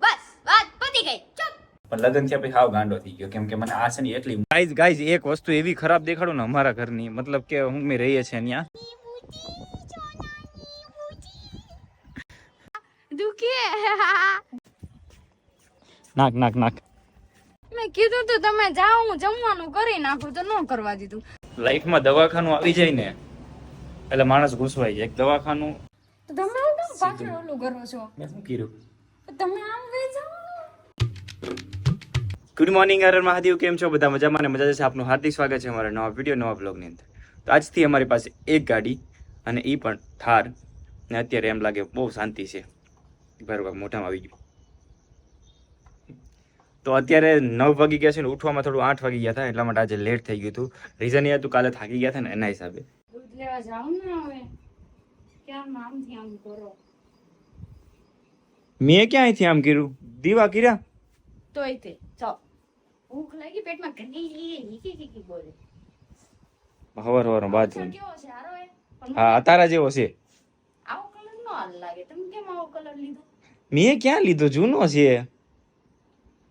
બસ વાત પતી ગઈ. ચૂપ. પણ લગન છે પછી હાવ ગાંડો થઈ ગયો કેમ કે મને આ છે ને એટલી ગાઈઝ એક વસ્તુ એવી ખરાબ દેખાડું ને અમારા ઘરની મતલબ કે હું મેં રહીએ છે ત્યાં દુખે. નાક નાક નાક મેં કીધું તો તમે જાઓ, હું જમવાનું કરી નાખું તો ન કરવા દીધું. લાઈફમાં દવાખાનું આવી જાય ને એટલે માણસ ઘૂસવાઈ જાય. દવાખાનું તો તમે કેમ પાછળ ઓલું કરો છો? મેં શું કર્યું? તમે આમ ગઈ જાઓ. ગુડ મોર્નિંગ હર મહાદેવ, કેમ છો બધા? મજામાં ને મજા જશે. આપનું હાર્દિક સ્વાગત છે અમારા નવા વિડીયો નવા બ્લોગની અંદર. તો આજથી અમારી પાસે એક ગાડી અને એ પણ થાર ને અત્યારે એમ લાગે બહુ શાંતિ છે. બરાબર મોઢામાં આવી ગયું. તો અત્યારે 9 વાગી ગયા છે ને ઉઠવામાં થોડું 8 વાગી ગયા હતા એટલા માટે આજે લેટ થઈ ગયું હતું. રીઝન એ હતું કાલે થાકી ગયા હતા ને એના હિસાબે. દૂધ લેવા જાવ ને હવે. ક્યાં આમથી આમ કરો? મેં ક્યાં અહીંથી આમ કર્યું? દીવા કર્યા તોય તે ચાલ. ભૂખ લાગી પેટમાં ઘણી બોલે. હવાર હવાર બાદ કેવો છે હારો એ? હા તારા જેવો છે. આવો કલર નો હાલ લાગે. તમે કેમ આવો કલર લીધો? મેં ક્યાં લીધો? જૂનો છે.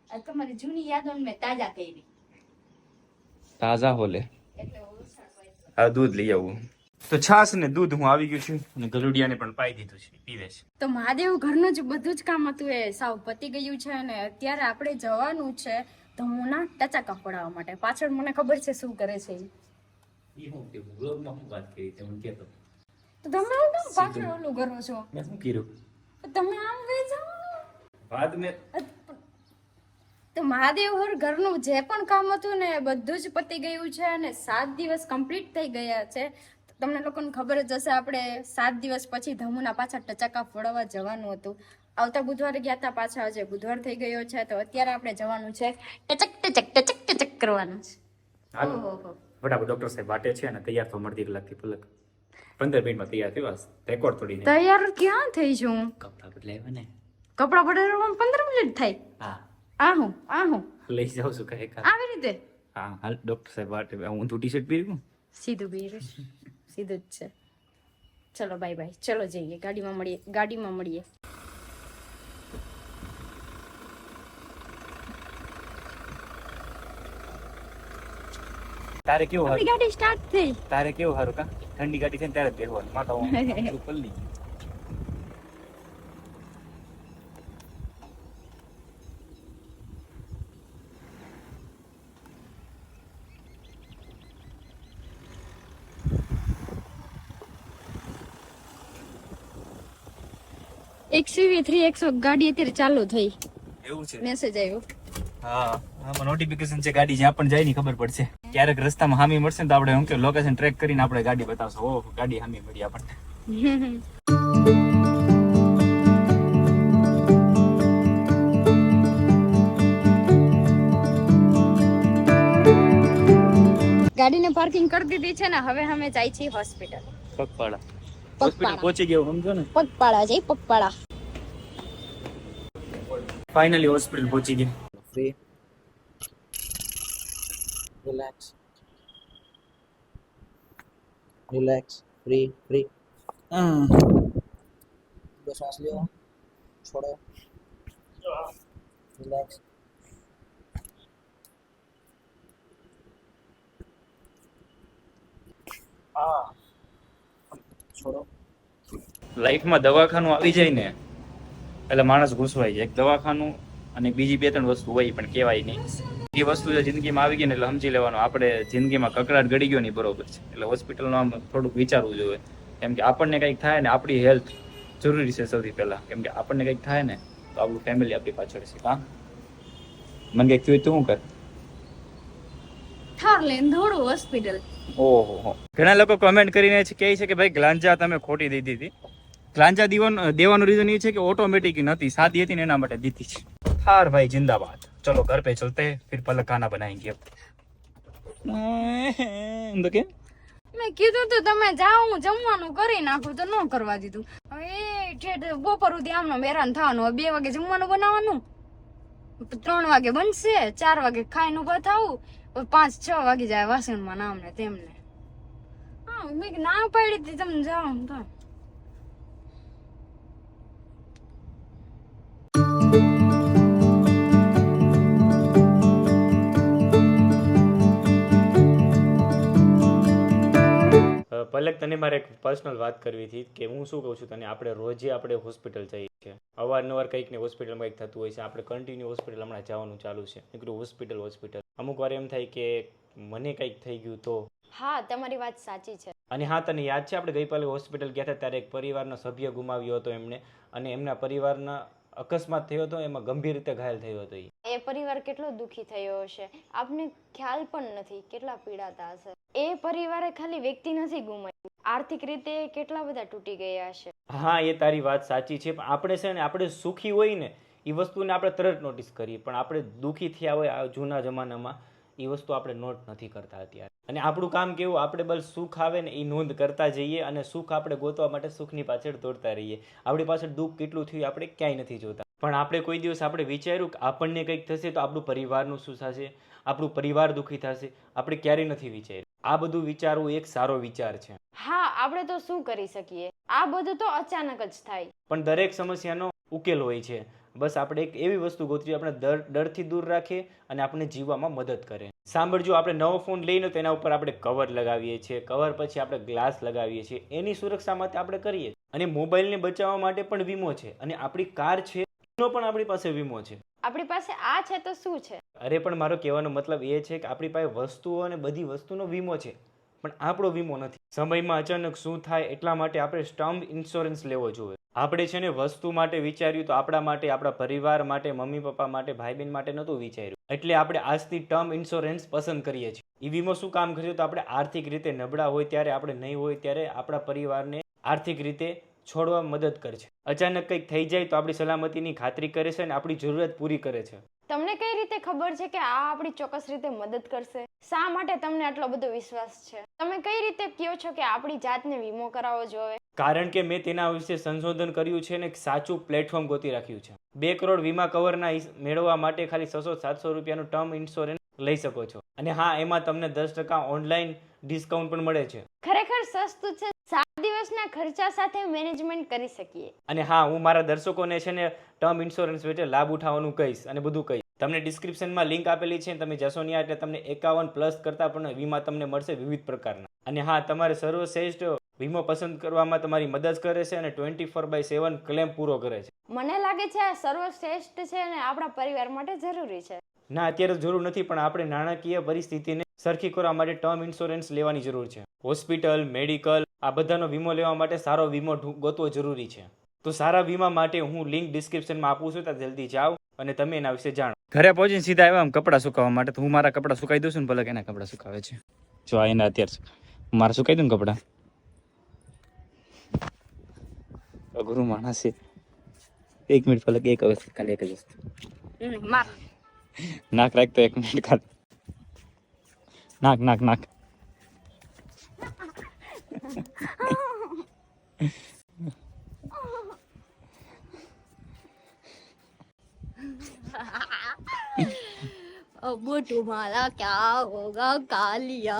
આ તમારી જૂની યાદો મેં તાજા કરી. તાજા હોલે એટલે ઓછા હોય. હવે દૂધ લઈ આવું. તો છાસ ને દૂધ હું આવી ગયું છું અને ગલુડિયાને પણ પાઈ દીધું છે, પીવે છે. તો મહાદેવ ઘરનું જ બધું જ કામ હતું એ સાવ પતી ગયું છે અને અત્યારે આપણે જવાનું છે ધમુના ટચાકા ફોડાવવા માટે. પાછળ મને ખબર છે શું કરે છે ઈ. ઈ હું તે બ્લોગમાં હું વાત કરી તે મને કહેતો. તો તમે આમ કેમ પાછળ ઓલું કરો છો? મેં શું કર્યું? તમે આમ ગઈ જાઓ. વાત મેં તો મહાદેવ હર ઘરનું જે પણ કામ હતું ને બધું જ પતી ગયું છે અને 7 દિવસ કમ્પ્લીટ થઈ ગયા છે. તમને લોકોને ખબર જ હશે આપણે 7 દિવસ પછી ધમુના પાછા ટચાકા ફોડાવવા જવાનું હતું. આવતા બુધવારે ગયા હતા, પાછા આજે બુધવાર થઈ ગયો છે તો અત્યારે આપણે જવાનું છે ટચક ટચક ટચક ટચક કરવાનું છે. ઓહો ફટાફટ ડોક્ટર સાહેબ વાટે છે અને તૈયાર થવા મળતી કલાકથી પલક 15 મિનિટમાં તૈયાર થયો. રેકોર્ડ તોડીને તૈયાર ક્યાં થઈ છું? કપડા બદલાવ્યા ને કપડા બદલવામાં 15 મિનિટ થાય? હા આ હું લઈ જાઉં છું કહે આવી રીતે. હા હાલ ડોક્ટર સાહેબ વાટે. હું ટી શર્ટ પહેર્યું સીધું બીર સીધું જ છે. ચલો બાય બાય, ચલો જઈએ ગાડીમાં મળીએ. તારે કેવું આપણી ગાડી સ્ટાર્ટ થઈ. તારે કેવું સારું કા ઠંડી ગાડી છે ને ત્યારે જ પહેરવાનું. માથા પલ્લી XUV300 ગાડી અત્યારે ચાલુ થઈ. એવું છે. મેસેજ આવ્યો. હા આમાં નોટિફિકેશન છે. ગાડી જ્યાં પણ જાય ની ખબર પડશે. ક્યારેક રસ્તામાં હામી મળશે ને તો આપણે શું કે લોકેશન ટ્રેક કરીને આપણે ગાડી બતાવશો. ઓહ ગાડી હામી મળી આપણને. ગાડીને પાર્કિંગ કરી દીધી છે ને હવે અમે જાય છીએ હોસ્પિટલ. પગપાળા હોસ્પિટલ પહોંચી ગયો સમજો ને. પગપાળા જઈ પગપાળા. ફાઇનલી હોસ્પિટલ પહોંચી ગયા. Free. Relax. Relax. Free. Free. दो सांस लो. छोड़ो. Relax. छोड़ो. લાઈફમાં દવાખાનું આવી જાય ને એટલે માણસ ઘૂસવાઈ જાય. એક દવાખાનું અને બીજી 2-3 વસ્તુ હોય પણ કહેવાય નહીં. એ વસ્તુ જો જિંદગીમાં આવી ગઈ ને એટલે સમજી લેવાનું આપણે જિંદગીમાં કકડાટ ગળી ગયો નહીં બરોબર છે. એટલે હોસ્પિટલનું આમ થોડુંક વિચારવું જોઈએ કેમ કે આપણને કંઈક થાય ને આપણી હેલ્થ જરૂરી છે સૌથી પહેલા. કેમ કે આપણને કંઈક થાય ને તો આપણું ફેમિલી આપણી પાછળ છે. હા મને કંઈક થયું તું શું કર? થાર લઈને દોડો હોસ્પિટલ. ઓહો ઘણા લોકો કમેન્ટ કરીને કહે છે કે ભાઈ ગ્લાંજા તમે ખોટી દીધી હતી. ગ્લાંજા દેવાનું રીઝન એ છે કે ઓટોમેટિક નથી, સાદી હતી ને એના માટે દીધી છે. હાર ભાઈ જિંદાબાદ. ચલો ઘર पे चलते हैं फिर पलक खाना बनाएंगे अब. કે મેં કીધું તો તમે જાઓ, હું જમવાનું કરી નાખું તો ન કરવા દીધું. હવે ઠેઠ બપોર સુધી આમનો હેરાન થવાનું. 2 વાગે જમવાનું બનાવવાનું, 3 વાગે બનશે, 4 વાગે ખાઈને ઉભા થવું, 5-6 વાગી જાય વાસણમાં નામ ને તેમને. હા મેં ના પાડી હતી તમે જાઓ તો. પલક, તને મારે એક પર્સનલ વાત કરવી હતી કે હું શું કહું છું તને, આપણે રોજે આપણે હોસ્પિટલ જઈએ છીએ, અવારનવાર કંઈક ને હોસ્પિટલમાં કંઈક થતું હોય છે, આપણે કન્ટિન્યુ હોસ્પિટલ હમણાં જવાનું ચાલુ છે, નીકળ્યું હોસ્પિટલ. અમુક વાર એમ થાય કે મને કંઈક થઈ ગયું તો. હા, તમારી વાત સાચી છે. અને હા, તને યાદ છે આપણે ગઈકાલે હોસ્પિટલ ગયા હતા ત્યારે એક પરિવારનો સભ્ય ગુમાવ્યો હતો એમને, અને એમના પરિવારના અકસ્માત થયો હતો, એમાં ગંભીર રીતે ઘાયલ થયો હતો. એ પરિવાર કેટલો દુઃખી થયો હશે, આપને ખ્યાલ પણ નથી કેટલા પીડાતા હશે. એ પરિવારે ખાલી વ્યક્તિ નથી ગુમાવ્યું, આર્થિક રીતે કેટલા બધા તૂટી ગયા હશે. હા, એ તારી વાત સાચી છે, પણ આપણે છે ને, આપણે સુખી હોય ને એ વસ્તુને આપણે તરત નોટિસ કરીએ, પણ આપણે દુઃખી થયા હોય આ જૂના જમાનામાં એ વસ્તુ આપણે નોટ નથી કરતા અત્યારે. અને આપણું કામ કેવું, આપણે બસ સુખ આવે ને એ નોંધ કરતા જઈએ, અને સુખ આપણે ગોતવા માટે સુખની પાછળ દોડતા રહીએ. આપણી પાછળ દુઃખ કેટલું થયું આપણે ક્યાંય નથી જોતા. પણ આપણે કોઈ દિવસ આપણે વિચાર્યું કે આપણને કંઈક થશે તો આપણું પરિવારનું શું થશે, આપણું પરિવાર દુઃખી થશે, આપણે ક્યારેય નથી વિચાર્યું. આ બધું વિચારવું એક સારો વિચાર છે. હા, આપણે તો શું કરી શકીએ, આ બધું તો અચાનક જ થાય. પણ દરેક સમસ્યાનો ઉકેલ હોય છે. બસ આપણે એક એવી વસ્તુ ગોતવી આપણે ડરથી દૂર રાખીએ અને આપણે જીવવામાં મદદ કરે. સાંભળજો, આપણે નવો ફોન લઈને તેના ઉપર આપણે કવર લગાવીએ છીએ, કવર પછી આપણે ગ્લાસ લગાવીએ છીએ, એની સુરક્ષા માટે આપણે કરીએ. અને મોબાઈલને બચાવવા માટે પણ વીમો છે, અને આપણી કાર છે એનો પણ આપણી પાસે વીમો છે. આપણી પાસે આ છે તો શું છે? અરે પણ મારો કહેવાનો મતલબ એ છે કે આપણી પાસે વસ્તુઓ અને બધી વસ્તુનો વીમો છે, પણ આપણો વીમો નથી. સમયમાં અચાનક શું થાય એટલા માટે આપણે ટર્મ ઇન્સ્યોરન્સ લેવો જોઈએ. આપણે છે ને વસ્તુ માટે વિચાર્યું તો આપણા માટે, આપણા પરિવાર માટે, મમ્મી પપ્પા માટે, ભાઈ બહેન માટે નહોતું વિચાર્યું, એટલે આપણે આજથી ટર્મ ઇન્સ્યોરન્સ પસંદ કરીએ છીએ. એ વીમો શું કામ કરશે તો આપણે આર્થિક રીતે નબળા હોય ત્યારે, આપણે નહીં હોય ત્યારે આપણા પરિવારને આર્થિક રીતે છોડવા મદદ કરશે. અચાનક કંઈક થઈ જાય તો આપણી સલામતીની ખાતરી કરે છે અને આપણી જરૂરિયાત પૂરી કરે છે. તમને કઈ રીતે ખબર છે કે આ આપણી ચોક્કસ રીતે મદદ કરશે? શા માટે તમને આટલો બધો વિશ્વાસ છે? તમે કઈ રીતે કહો છો કે આપણી જાતને વીમો કરાવવો જોઈએ? કારણ કે મેં તેના વિશે સંશોધન કર્યું છે અને એક સાચું પ્લેટફોર્મ ગોતી રાખ્યું છે. 2 કરોડ વીમા કવરના મેળવવા માટે ખાલી 600-700 રૂપિયાનું ટર્મ ઇન્સ્યોરન્સ લઈ શકો છો. અને હા, એમાં તમને 10% ઓનલાઈન ડિસ્કાઉન્ટ પણ મળે છે. ખરેખર સસ્તું છે. 7 દિવસના ખર્ચા સાથે મેનેજમેન્ટ કરી શકીએ. અને હા, હું મારા દર્શકોને છે ને ટર્મ ઇન્સ્યોરન્સ વિશે લાભ ઉઠાવવાનું કહીશ અને બધું કહીશ. તમને ડિસ્ક્રિપ્શનમાં લિંક આપેલી છે, તમે જશો ત્યાં એટલે તમને 51+ કરતા પણ વીમા તમને મળશે વિવિધ પ્રકારના. અને હા, તમારે સર્વશ્રેષ્ઠ વીમો પસંદ કરવામાં તમારી મદદ કરે છે અને 24/7 ક્લેમ પૂરો કરે છે. મને લાગે છે આ સર્વશ્રેષ્ઠ છે અને આપણા પરિવાર માટે જરૂરી છે. ના, અત્યારે જરૂર નથી, પણ આપણે નાણાકીય પરિસ્થિતિને સરખી કરવા માટે ટર્મ ઇન્સ્યોરન્સ લેવાની જરૂર છે. હોસ્પિટલ, મેડિકલ આ બધાનો વીમો લેવા માટે સારો વીમો ગોતવો જરૂરી છે. તો સારા વીમા માટે હું લિંક ડિસ્ક્રિપ્શનમાં આપું છું, ત્યાં જલ્દી જાઓ અને તમે એના વિશે જાણો. ઘરે પહોંચીને સીધા આવ્યા કપડાં સુકાવવા માટે, તો હું મારા કપડાં સુકાઈ દઉં છું ને ભલે એના કપડાં સુકાવે છે. જો આ એના અત્યારે મારે સુકાઈ દઉં ને કપડાં. અઘરું માણસ છે. 1 મિનિટ ભલે, એક હવે ખાલી એક જ વસ્તુ નાક રાખ તો 1 મિનિટ ખાલી. નાક अब तुम्हारा क्या होगा कालिया?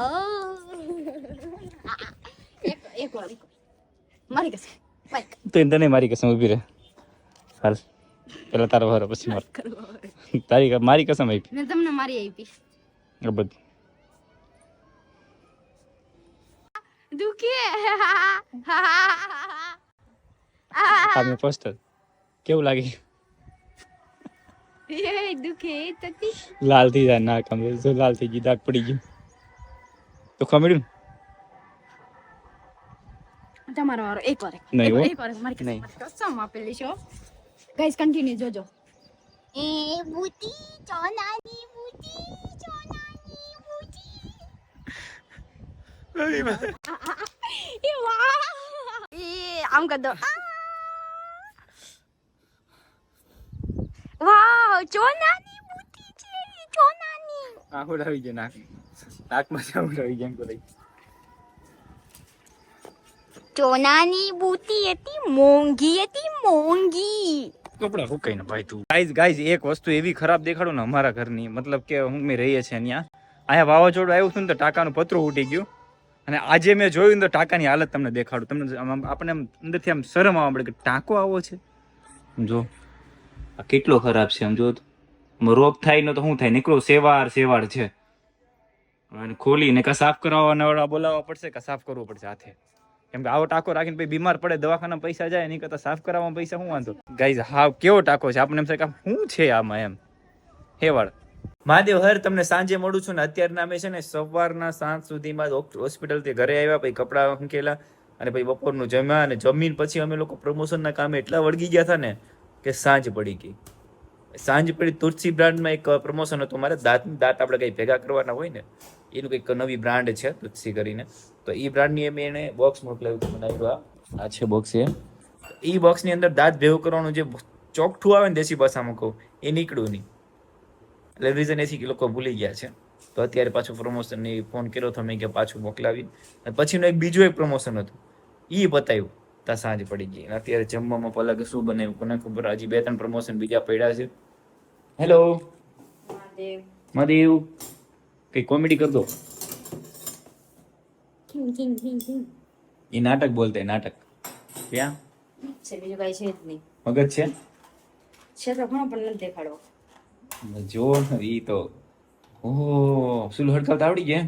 एक मारी कसम તો તને મારી કસમ ઊભી રહે. હાલ પેલા તારો વારો પછી મારો. મારી કસમ આપી મેં તમને મારી આપી. બધું દુખી આ મેં પોસ્ટર કેવું લાગે? એ દુખે તતી લાલ થઈ જાય નાક, આમ જો લાલ થઈ ગઈ, દાગ પડી ગયું તો ખમડ્યું તમારો વારો. એક વાર મારી કસમ આપેલી છો. ગાઈસ કન્ટિન્યુ જોજો. એ બૂટી ચોનાની બૂટી ચોનાની બૂટી એ વાહ એ આમ કર દો. વાહ, ચોનાની બૂટી છે, ચોનાની. આંખો આવી જાય, નાકમાં આંખો આવી જાય તો લઈ. ચોનાની બૂટી હતી, મોંઘી. કપડા સુકાઈને ભાઈ તું. ગાઈઝ એક વસ્તુ એવી ખરાબ દેખાડું ને અમારા ઘરની, મતલબ કે હું મેં રહીએ છીએ અહીંયા, વાવાઝોડું આવ્યું હતું ને તો ટાંકાનું પતરું ઉડી ગયું, અને આજે મેં જોયું ને તો ટાંકાની હાલત તમને દેખાડું. તમને આપણને અંદરથી આમ શરમ આવવા મળે કે ટાંકો આવો છે. જો આ કેટલો ખરાબ છે આમ જો તો. રોગ થાય ને તો શું થાય, નીકળો સેવાળ છે. અને ખોલીને કા સાફ કરાવવાના વાળા બોલાવવા પડશે કા સાફ કરવું પડશે હાથે, કેમ કે આવો ટાંકો રાખીને પછી બીમાર પડે, દવાખાના પૈસા જાય, એની કરતા સાફ કરાવવામાં પૈસા શું વાંધો. ગાઈઝ હાવ કેવો ટાંકો છે, આપણને એમ થાય કે શું છે આમાં એમ. હેવાળ મહાદેવ હર તમને સાંજે મળું છું ને અત્યારના અમે છે ને સવારના સાંજ સુધીમાં હોસ્પિટલથી ઘરે આવ્યા, પછી કપડાં મૂકેલા અને પછી બપોરનું જમ્યા અને જમીન પછી અમે લોકો પ્રમોશનના કામે એટલા વળગી ગયા હતા ને કે સાંજ પડી ગઈ. સાંજ પડી તુલસી બ્રાન્ડમાં એક પ્રમોશન હતું મારે, દાંત આપણે કંઈ ભેગા કરવાના હોય ને એનું કંઈક નવી બ્રાન્ડ છે તુલસી કરીને, તો એ બ્રાન્ડની મેં એને બોક્સ મોકલાવ્યું હતું બનાવ્યું. આ છે બોક્સ. એ બોક્સની અંદર દાંત ભેગું કરવાનું જે ચોકઠું આવે ને દેશી ભાષામાં કહું એ નીકળ્યું નહીં. એટલે રીઝન એ છે કે લોકો ભૂલી ગયા છે, તો અત્યારે પાછું પ્રમોશનની ફોન કર્યો તો મેં કે પાછું મોકલાવી. અને પછીનું બીજું એક પ્રમોશન હતું એ બતાવ્યું, ત્યાં સાંજ પડી ગઈ. અત્યારે જમવામાં પલકે શું બનાવ્યું કોને ખબર, હજી 2-3 પ્રમોશન બીજા પડ્યા છે. હેલો મહાદેવ, કઈ કોમેડી કર દો. એ નાટક બોલતા નાટક ક્યાં છે, બીજું કઈ છે જ નહીં. મગજ છે તો ઘણો પણ નથી દેખાડો. જો ઈ તો ઓહો સુલ હડતાલ આવડી ગયા,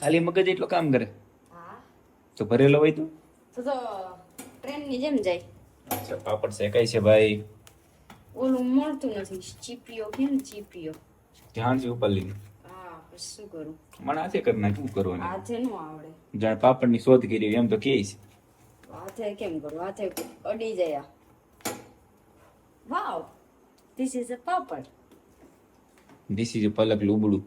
ખાલી મગજ એટલો કામ કરે. હા તો ભરેલો હોય તો ટ્રેન ની જેમ જાય. અચ્છા પાપડ શેકાય છે ભાઈ. ઓલું મળતું નથી, ચીપીઓ કેમ ચીપીઓ ધ્યાન છે ઉપર લીધું. હા પછી શું કરું, મને હાથે કરી નાખ, શું કરવાનું. હાથે નો આવડે. જાણે પાપડની શોધ કરી એમ તો કે છે. હાથે કેમ કરું, હાથે અડી જાય. Wow, this is a papad. This is palak લુબડું.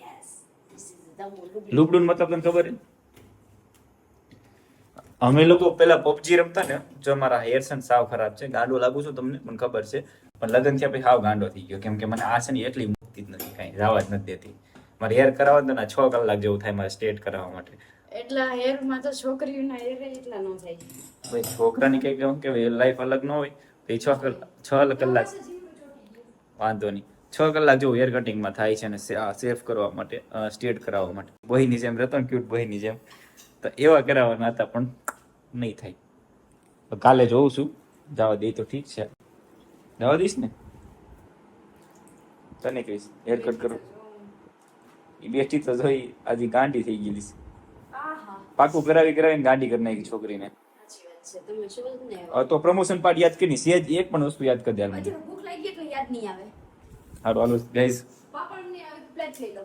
યસ, ધીસ ઇઝ ધ લુબડું. લુબડું મતલબ તને ખબર છે? અમે લોકો પેલા પબજી રમતા ને, જો મારા હેરસન સાવ ખરાબ છે, ગાંડો લાગુ છું તમને મને ખબર છે, પણ લગ્ન થયા પછી હાવ ગાંડો થઈ ગયો, કેમ કે મને આ છે ને એટલી મુક્તિ જ નથી, કાંઈ જવા જ નથી દેતી. મારે હેર કરાવવા તો 6 કલાક જેવું થાય મારે સ્ટેટ કરાવવા માટે. એટલા હેર માં તો છોકરીઓના હેર એટલા ન થાય. ભાઈ છોકરાની કઈ કેવું કે લાઈફ અલગ ન હોય તો 6 કલાક વાંધો નહીં, 6 કલાક જેવું હેર કટિંગમાં થાય છે ને સેફ કરવા માટે, સ્ટેટ કરાવવા માટે. બહીની જેમ રહેતો ને ક્યુટ બહીની જેમ, તો એવા કરાવવાના હતા પણ નહીં થાય. કાલે જોઉં છું, જવા દે તો ઠીક છે. જવા દઈશ ને તને કહીશ હેર કટ કરો. એ બેસ્ટી તો જોઈ આજે ગાંડી થઈ ગયેલી છે. પાકું કરાવીને ગાંડી કરી નાખી છોકરીને. તમે શું ને હવે તો પ્રમોશન પાર્ટ યાદ કરી, સેજ એક પણ વસ્તુ યાદ કરી દે. હજી ભૂખ લાગી એટલે યાદ નહીં આવે. હારું હાલો ગાઈઝ, પાપડની પ્લેટ લઈ લો.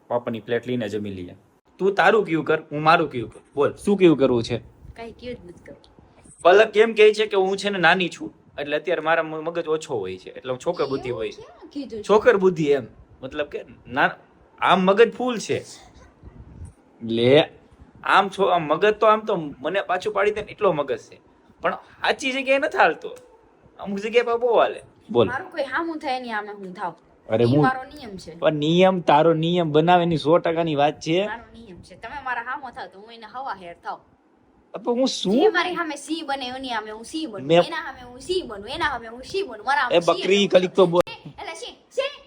પાપડની પ્લેટ લઈને જમી લઈએ. તું તારું કયું કર, હું મારું કયું કર. બોલ શું કયું કરવું છે? કઈ કયું જ નથી કરવું. પલક કેમ કહે છે કે હું છે ને નાની છું, એટલે અત્યારે મારા મગજ ઓછો હોય છે, એટલે હું છોકર બુદ્ધિ હોય. ક્યાં કીધું છે? છોકર બુદ્ધિ એમ મતલબ કે ના, આમ મગજ ફૂલ છે. લે આમ મગજ તો આમ તો મને પાછું પાડી દે ને એટલો મગજ છે, પણ સાચી જગ્યાએ નથી હાલતો, અમુક જગ્યાએ પર બહુ હાલે. બોલ મારું કોઈ હામું થાય નહીં આમે હું થાવ. અરે ઈ હું મારો નિયમ છે. પણ નિયમ તારો નિયમ બનાવેની 100%ની વાત છે. મારો નિયમ છે. તમે મારા હામો થાવ તો હું એને હવા હેર થાવ. પણ હું જે શું મારી સામે સી બને એની સામે હું સી બનું, મેં- એના સામે હું સી બનું, એના સામે હું સી બનું, મારા એ સામે સી બકરી એટલે હું કલીક તો બોલ. એટલે સી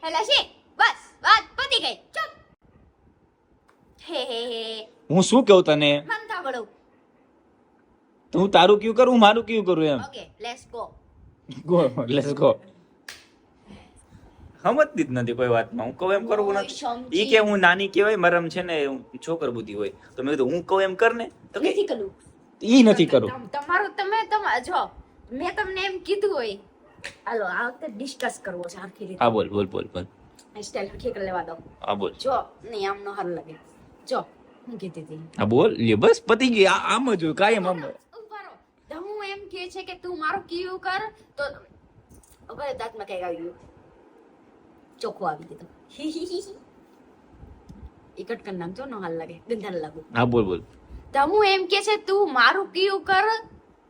એટલે સી, બસ વાત પતી ગઈ. ચૂપ. હે હું શું કહું તને, મન થાબડો. તું તારું કયું કરું, હું મારું કયું કરું એમ. Okay let's go. Go let's go. સમજતી જ નથી કોઈ વાતમાં, હું કહું એમ કરવું ઓય, નથી. સમજી. ઈ કે હું નાની કહેવાય, મારામ છે ને છોકર બુદ્ધિ હોય, તો મેં કીધું હું કહું એમ કર ને, તો કે નથી કરું. ઈ નથી કરું. તમારું તમે જો મેં તમને એમ કીધું હોય, હાલો આ વખતે ડિસ્કસ કરવો છે આખી રીતે. હા બોલ બોલ બોલ બોલ. સ્ટાઇલ ઠીક લેવા દો. હા બોલ. જો નહીં આમ નો હાલ લાગે. જો હું કીધી હતી. હા બોલ લે, બસ પતી ગઈ. આમ જ હોય કાયમ આમ. ઉભા રહો. ધમુ એમ કહે છે કે તું મારું કીયું કર તો હવે દાંતમાં કઈક આવી ગયું, ચોખ્ખું આવી ગયું. એ કટકન નામ જો નો હાલ લાગે, ગંધાર લાગુ. હા બોલ બોલ. ધમુ એમ કે છે તું મારું કીયું કર,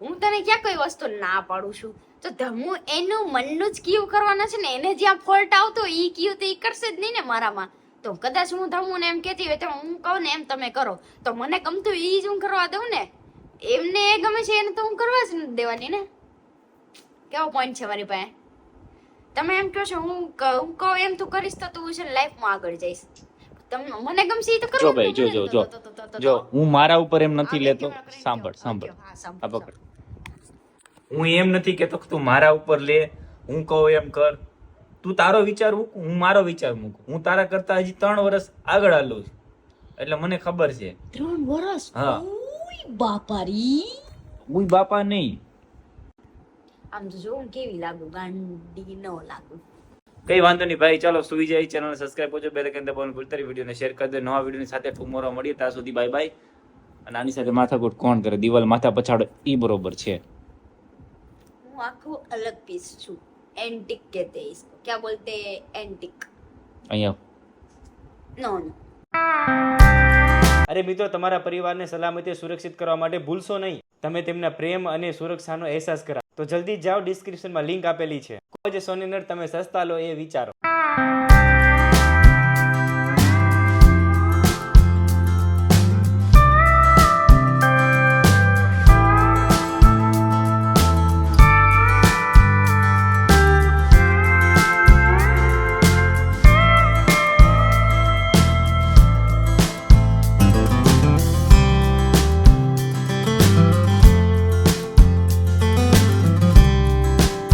હું તને ક્યાં કોઈ વસ્તુ ના પાડું છું. તો ધમુ એનું મનનું જ કીયું કરવાના છે ને, એને જ્યાં ફોલ્ટ આવતો ઈ કીયું તો ઈ કરશે જ નહીં ને મારામાં. તો કદાચ હું ધમુને એમ કહેતી હોય તો હું કહું ને એમ તમે કરો, તો મને ગમતું ઈ જ હું કરવા દઉં ને. એમને એ ગમે છે એને તો હું કરવા જ નથી દેવાની ને. કેવો પોઈન્ટ છે મારી પાસે? તમે એમ કહો છો હું કહું એમ તું કરીશ તો તું છે ને લાઈફમાં આગળ જઈશ. તમને મને ગમશે ઈ તો જો કરવાનું ભાઈ જો ને. જો જો તો. જો હું મારા ઉપર એમ નથી આ લેતો. કેમેરા કરીને સાંભળ કહો. સાંભળ. હા, સાંભળ. આ પકડ. હું એમ નથી કેતો કે તું મારા ઉપર લે, હું કહું એમ કર. તું તારો વિચાર મૂક, હું મારો વિચાર મૂકું. હું તારા કરતા હજી 3 વર્ષ આગળ હાલું છું, એટલે મને ખબર છે. 3 વર્ષ? હા. ઓય બાપારી. ઉઈ બાપા નહીં. આમ તો જો હું કેવી લાગુ, ગાંડી ન લાગુ. કઈ વાંધો નહીં ભાઈ, ચાલો સુઈ જાય. ચેનલને સબસ્ક્રાઇબ કરજો, બેલ આઇકન દબાવવાનું ભૂલતા નહીં, વિડીયોને શેર કરી દો. નવા વિડીયોની સાથે ટુમોરો મળીએ, ત્યાં સુધી બાય બાય. અને આની સાથે માથાકૂટ કોણ કરે? દિવાલ માથા પછાડો ઈ બરોબર છે. હું આખો અલગ પીસ છું. एंटिक कहते हैं इसको, क्या बोलते हैं? एंटिक. અહીંયા नो नो. અરે મિત્રો, તમારા પરિવારને સલામતી સુરક્ષિત કરવા માટે ભૂલશો નહીં. તમે તેમના પ્રેમ અને સુરક્ષાનો અહેસાસ કરાવો તો જલ્દી જાઓ, ડિસ્ક્રિપ્શનમાં લિંક આપેલી છે. કોઈ જે સોની નટ તમે સસ્તા લો એ વિચારો.